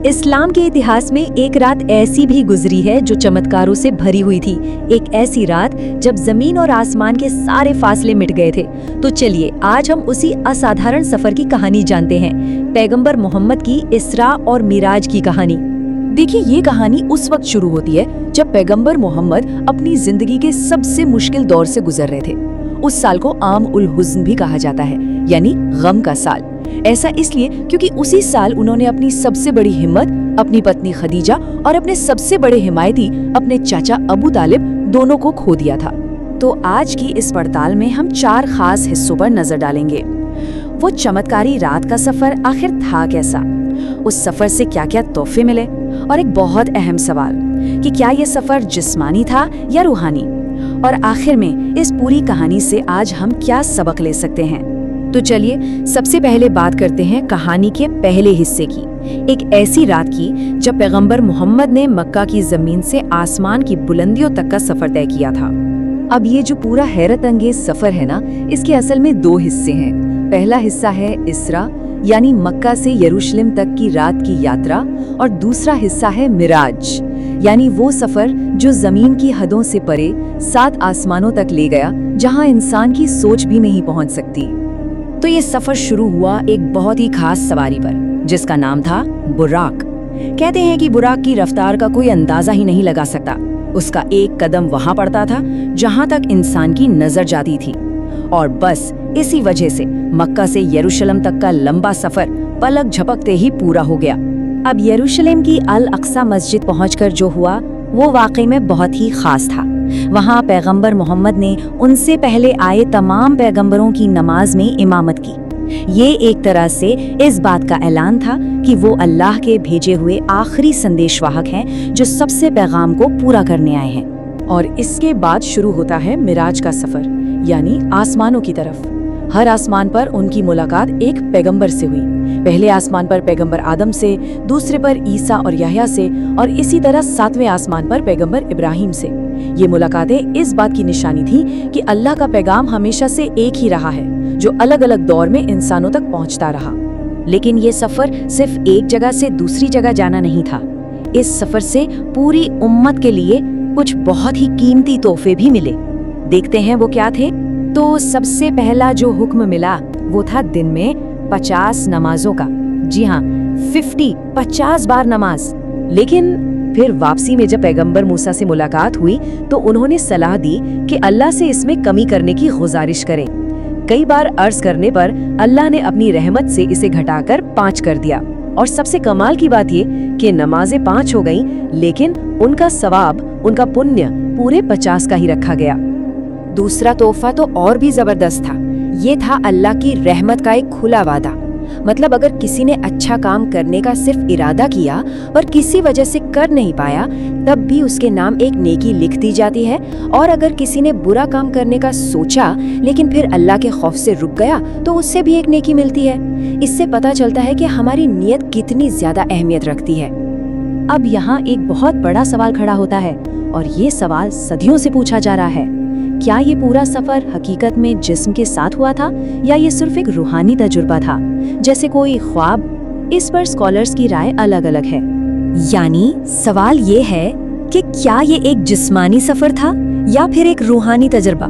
इस्लाम के इतिहास में एक रात ऐसी भी गुजरी है जो चमत्कारों से भरी हुई थी। एक ऐसी रात जब जमीन और आसमान के सारे फासले मिट गए थे। तो चलिए आज हम उसी असाधारण सफर की कहानी जानते हैं, पैगंबर मोहम्मद की इसरा और मिराज की कहानी। देखिए, ये कहानी उस वक्त शुरू होती है जब पैगंबर मोहम्मद अपनी जिंदगी के सबसे मुश्किल दौर से गुजर रहे थे। उस साल को आम उल हुज़्न भी कहा जाता है, यानी गम का साल। ऐसा इसलिए क्योंकि उसी साल उन्होंने अपनी सबसे बड़ी हिम्मत, अपनी पत्नी खदीजा और अपने सबसे बड़े हिमायती अपने चाचा अबू तालिब दोनों को खो दिया था। तो आज की इस पड़ताल में हम 4 खास हिस्सों पर नजर डालेंगे। वो चमत्कारी रात का सफर आखिर था कैसा, उस सफर से क्या क्या तोहफे मिले, और एक बहुत अहम सवाल कि क्या ये सफर जिस्मानी था या रूहानी, और आखिर में इस पूरी कहानी से आज हम क्या सबक ले सकते हैं। तो चलिए सबसे पहले बात करते हैं कहानी के पहले हिस्से की, एक ऐसी रात की जब पैगंबर मोहम्मद ने मक्का की जमीन से आसमान की बुलंदियों तक का सफर तय किया था। अब ये जो पूरा हैरत अंगेज सफर है ना, इसके असल में 2 हिस्से हैं। पहला हिस्सा है इसरा, यानी मक्का से यरूशलेम तक की रात की यात्रा, और दूसरा हिस्सा है मिराज, यानी वो सफर जो जमीन की हदों से परे 7 आसमानों तक ले गया, जहां इंसान की सोच भी नहीं पहुंच सकती। तो ये सफर शुरू हुआ एक बहुत ही खास सवारी पर, जिसका नाम था बुराक। कहते हैं कि बुराक की रफ्तार का कोई अंदाजा ही नहीं लगा सकता। उसका एक कदम वहां पड़ता था जहां तक इंसान की नजर जाती थी, और बस इसी वजह से मक्का से यरूशलेम तक का लंबा सफर पलक झपकते ही पूरा हो गया। अब यरूशलेम की अल अक्सा मस्जिद पहुंचकर जो हुआ वो वाकई में बहुत ही खास था। वहां पैगंबर मोहम्मद ने उनसे पहले आए तमाम पैगंबरों की नमाज में इमामत की। ये एक तरह से इस बात का ऐलान था कि वो अल्लाह के भेजे हुए आखिरी संदेशवाहक हैं जो सबसे पैगाम को पूरा करने आए हैं। और इसके बाद शुरू होता है मिराज का सफर, यानी आसमानों की तरफ। हर आसमान पर उनकी मुलाकात एक पैगंबर से हुई। पहले आसमान पर पैगंबर आदम से, दूसरे पर ईसा और यहया से, और इसी तरह 7वें आसमान पर पैगंबर इब्राहिम से। ये मुलाकातें इस बात की निशानी थी कि अल्लाह का पैगाम हमेशा से एक ही रहा है, जो अलग अलग दौर में इंसानों तक पहुंचता रहा। लेकिन ये सफर सिर्फ एक जगह से दूसरी जगह जाना नहीं था। इस सफर से पूरी उम्मत के लिए कुछ बहुत ही कीमती तोहफे भी मिले। देखते हैं वो क्या थे। तो सबसे पहला जो हुक्म मिला वो था दिन में 50 नमाजों का। जी हाँ, 50 बार नमाज। लेकिन फिर वापसी में जब पैगंबर मूसा से मुलाकात हुई तो उन्होंने सलाह दी कि अल्लाह से इसमें कमी करने की गुजारिश करें। कई बार अर्ज करने पर अल्लाह ने अपनी रहमत से इसे घटाकर 5 कर दिया। और सबसे कमाल की बात ये कि नमाजें 5 हो गईं, लेकिन उनका सवाब, उनका पुण्य पूरे 50 का ही रखा गया। दूसरा तोहफा तो और भी जबरदस्त था। ये था अल्लाह की रहमत का एक खुला वादा। मतलब अगर किसी ने अच्छा काम करने का सिर्फ इरादा किया और किसी वजह से कर नहीं पाया, तब भी उसके नाम एक नेकी लिख दी जाती है। और अगर किसी ने बुरा काम करने का सोचा लेकिन फिर अल्लाह के खौफ से रुक गया, तो उससे भी एक नेकी मिलती है। इससे पता चलता है कि हमारी नीयत कितनी ज्यादा अहमियत रखती है। अब यहाँ एक बहुत बड़ा सवाल खड़ा होता है, और ये सवाल सदियों से पूछा जा रहा है, क्या ये पूरा सफर हकीकत में जिस्म के साथ हुआ था या ये सिर्फ एक रूहानी तजुर्बा था, जैसे कोई ख्वाब? इस पर स्कॉलर्स की राय अलग अलग है। यानी सवाल ये है कि क्या ये एक जिस्मानी सफर था या फिर एक रूहानी तजुर्बा?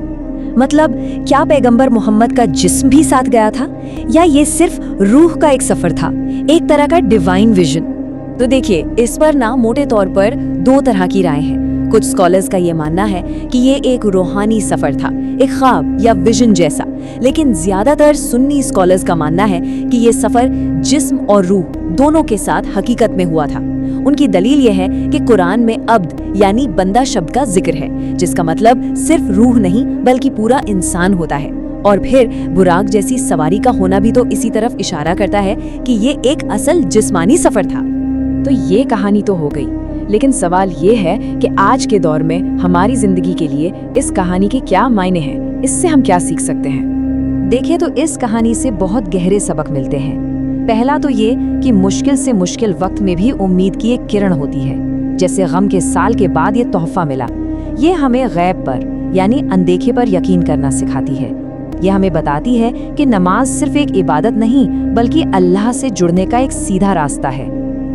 मतलब क्या पैगंबर मोहम्मद का जिस्म भी साथ गया था, या ये सिर्फ रूह का एक सफर था, एक तरह का डिवाइन विजन? तो देखिए, इस पर ना मोटे तौर पर 2 तरह की राय है। कुछ स्कॉलर्स का ये मानना है कि ये एक रूहानी सफर था, एक ख्वाब या विजन जैसा। लेकिन ज्यादातर सुन्नी स्कॉलर्स का मानना है कि ये सफर जिस्म और रूह दोनों के साथ हकीकत में हुआ था। उनकी दलील ये है कि कुरान में अब्द यानी बंदा शब्द का जिक्र है, जिसका मतलब सिर्फ रूह नहीं बल्कि पूरा इंसान होता है। और फिर बुराक जैसी सवारी का होना भी तो इसी तरफ इशारा करता है कि ये एक असल जिस्मानी सफर था। तो ये कहानी तो हो गई, लेकिन सवाल ये है कि आज के दौर में हमारी जिंदगी के लिए इस कहानी के क्या मायने हैं, इससे हम क्या सीख सकते हैं। देखें तो इस कहानी से बहुत गहरे सबक मिलते हैं। पहला तो ये कि मुश्किल से मुश्किल वक्त में भी उम्मीद की एक किरण होती है। जैसे गम के साल के बाद ये तोहफा मिला, ये हमें गैब पर यानी अनदेखे पर यकीन करना सिखाती है। ये हमें बताती है कि नमाज सिर्फ एक इबादत नहीं बल्कि अल्लाह से जुड़ने का एक सीधा रास्ता है।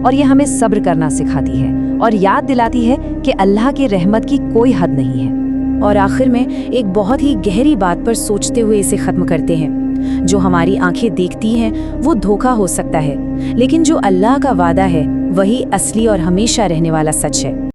और ये हमें सब्र करना सिखाती है और याद दिलाती है कि अल्लाह की रहमत की कोई हद नहीं है। और आखिर में एक बहुत ही गहरी बात पर सोचते हुए इसे खत्म करते हैं, जो हमारी आंखें देखती हैं वो धोखा हो सकता है, लेकिन जो अल्लाह का वादा है वही असली और हमेशा रहने वाला सच है।